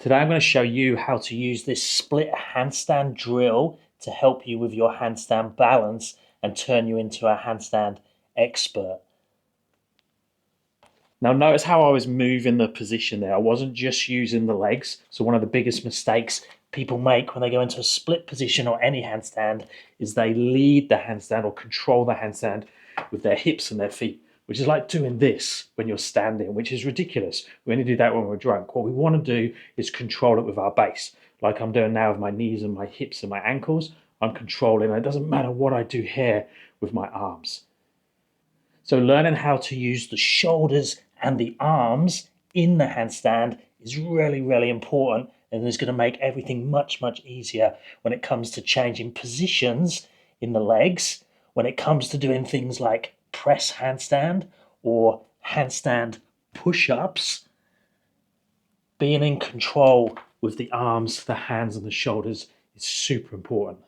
Today I'm going to show you how to use this split handstand drill to help you with your handstand balance and turn you into a handstand expert. Now notice how I was moving the position there. I wasn't just using the legs. So one of the biggest mistakes people make when they go into a split position or any handstand is they lead the handstand or control the handstand with their hips and their feet, which is like doing this when you're standing, which is ridiculous. We only do that when we're drunk. What we want to do is control it with our base, like I'm doing now with my knees and my hips and my ankles. I'm controlling. It doesn't matter what I do here with my arms. So learning how to use the shoulders and the arms in the handstand is really, really important, and is going to make everything much, much easier when it comes to changing positions in the legs, when it comes to doing things like press handstand or handstand push-ups. Being in control with the arms, the hands and the shoulders is super important.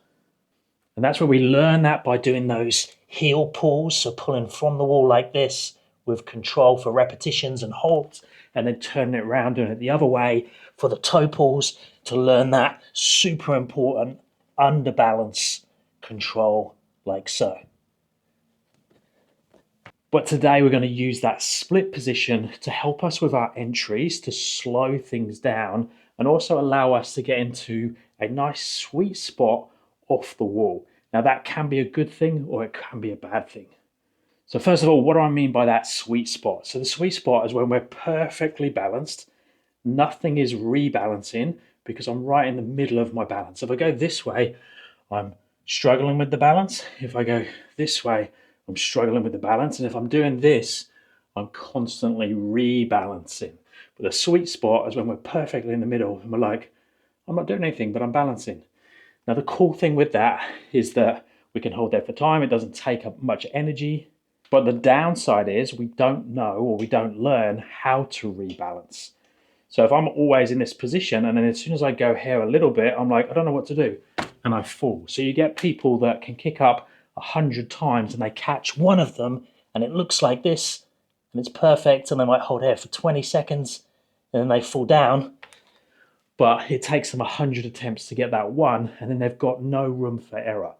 And that's where we learn that by doing those heel pulls, so pulling from the wall like this with control for repetitions and holds, and then turning it around, doing it the other way for the toe pulls, to learn that super important under balance control like so. But today we're going to use that split position to help us with our entries, to slow things down and also allow us to get into a nice sweet spot off the wall. Now that can be a good thing or it can be a bad thing. So first of all, what do I mean by that sweet spot? So the sweet spot is when we're perfectly balanced, nothing is rebalancing because I'm right in the middle of my balance. If I go this way, I'm struggling with the balance. If I go this way, I'm struggling with the balance. And if I'm doing this, I'm constantly rebalancing. But the sweet spot is when we're perfectly in the middle and we're like, I'm not doing anything, but I'm balancing. Now, the cool thing with that is that we can hold there for time. It doesn't take up much energy. But the downside is we don't know, or we don't learn how to rebalance. So if I'm always in this position and then as soon as I go here a little bit, I'm like, I don't know what to do. And I fall. So you get people that can kick up 100 times and they catch one of them and it looks like this and it's perfect, and they might hold here for 20 seconds and then they fall down. But it takes them 100 attempts to get that one, and then they've got no room for error.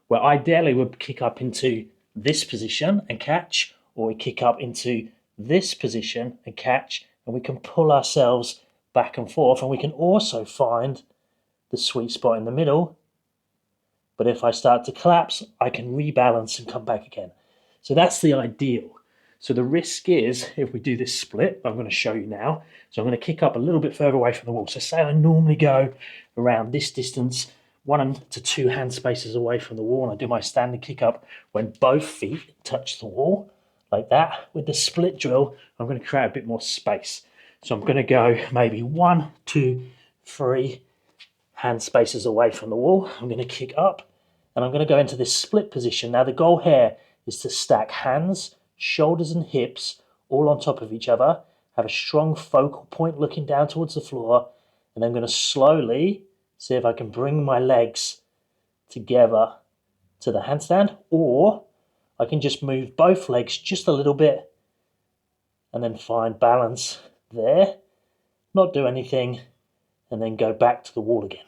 Where ideally we'd kick up into this position and catch, or we kick up into this position and catch, and we can pull ourselves back and forth, and we can also find the sweet spot in the middle. But if I start to collapse, I can rebalance and come back again. So that's the ideal. So the risk is, if we do this split, I'm going to show you now. So I'm going to kick up a little bit further away from the wall. So say I normally go around this distance, 1 to 2 hand spaces away from the wall, and I do my standing kick up when both feet touch the wall, like that. With the split drill, I'm going to create a bit more space. So I'm going to go maybe 1, 2, 3 hand spaces away from the wall. I'm going to kick up and I'm going to go into this split position. Now the goal here is to stack hands, shoulders and hips all on top of each other, have a strong focal point looking down towards the floor, and I'm going to slowly see if I can bring my legs together to the handstand, or I can just move both legs just a little bit and then find balance there, not do anything, and then go back to the wall again.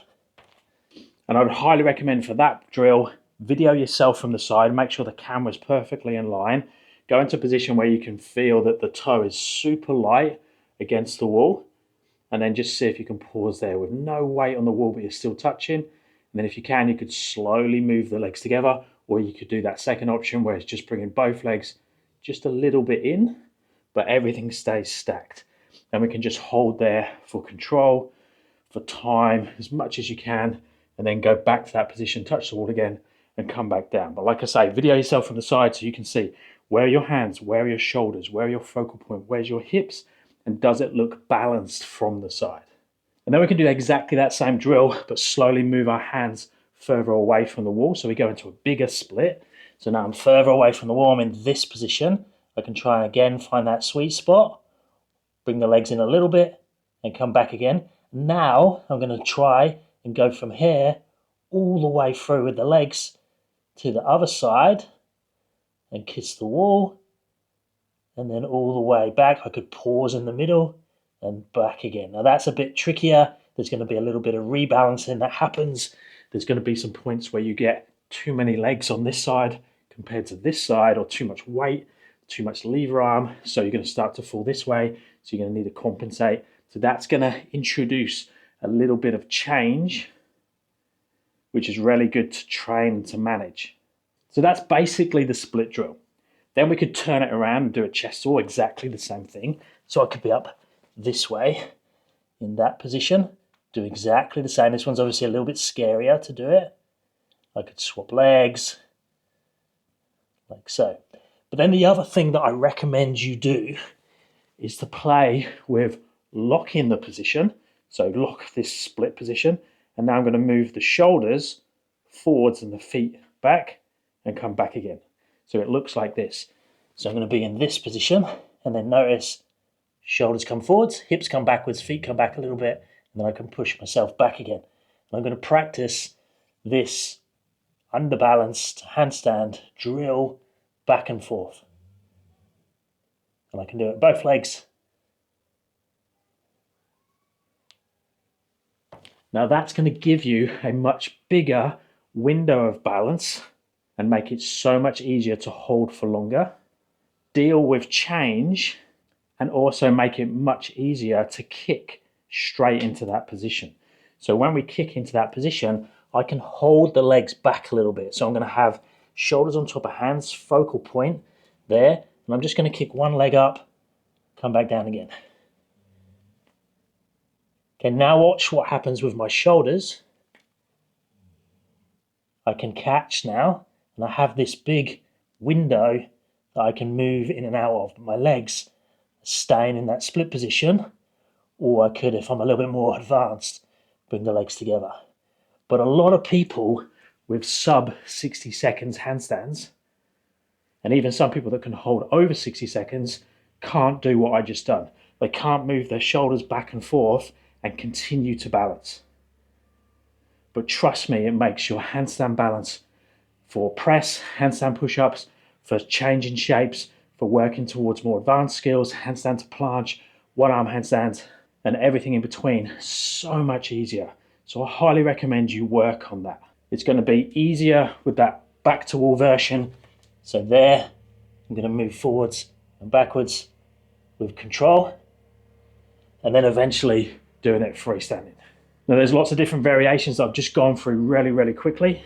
And I would highly recommend for that drill, video yourself from the side, make sure the camera's perfectly in line, go into a position where you can feel that the toe is super light against the wall, and then just see if you can pause there with no weight on the wall, but you're still touching. And then if you can, you could slowly move the legs together, or you could do that second option where it's just bringing both legs just a little bit in, but everything stays stacked. And we can just hold there for control, for time, as much as you can, and then go back to that position, touch the wall again, and come back down. But like I say, video yourself from the side so you can see where are your hands, where are your shoulders, where are your focal point, where's your hips, and does it look balanced from the side? And then we can do exactly that same drill, but slowly move our hands further away from the wall. So we go into a bigger split. So now I'm further away from the wall, I'm in this position. I can try and again find that sweet spot, bring the legs in a little bit, and come back again. Now I'm going to try and go from here all the way through with the legs to the other side and kiss the wall, and then all the way back. I could pause in the middle, and back again. Now that's a bit trickier. There's going to be a little bit of rebalancing that happens. There's going to be some points where you get too many legs on this side compared to this side, or too much weight, too much lever arm. So you're going to start to fall this way. So you're going to need to compensate. So that's going to introduce a little bit of change, which is really good to train and to manage. So that's basically the split drill. Then we could turn it around and do a chest saw, exactly the same thing. So I could be up this way in that position, do exactly the same. This one's obviously a little bit scarier to do it. I could swap legs, like so. But then the other thing that I recommend you do is to play with locking the position. So lock this split position, and now I'm going to move the shoulders forwards and the feet back and come back again. So it looks like this. So I'm going to be in this position, and then notice shoulders come forwards, hips come backwards, feet come back a little bit, and then I can push myself back again. And I'm going to practice this underbalanced handstand drill back and forth. And I can do it both legs. Now that's going to give you a much bigger window of balance and make it so much easier to hold for longer, deal with change, and also make it much easier to kick straight into that position. So when we kick into that position, I can hold the legs back a little bit. So I'm going to have shoulders on top of hands, focal point there, and I'm just going to kick one leg up, come back down again. Okay, now watch what happens with my shoulders. I can catch now, and I have this big window that I can move in and out of. My legs are staying in that split position, or I could, if I'm a little bit more advanced, bring the legs together. But a lot of people with sub 60 seconds handstands, and even some people that can hold over 60 seconds, can't do what I just done. They can't move their shoulders back and forth and continue to balance. But trust me, it makes your handstand balance for press, handstand push-ups, for changing shapes, for working towards more advanced skills, handstand to planche, one-arm handstands, and everything in between, so much easier. So I highly recommend you work on that. It's going to be easier with that back to wall version. So there, I'm going to move forwards and backwards with control, and then eventually doing it freestanding. Now there's lots of different variations that I've just gone through really quickly.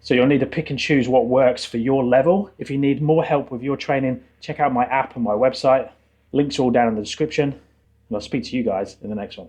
So you'll need to pick and choose what works for your level. If you need more help with your training, check out my app and my website. Links are all down in the description. And I'll speak to you guys in the next one.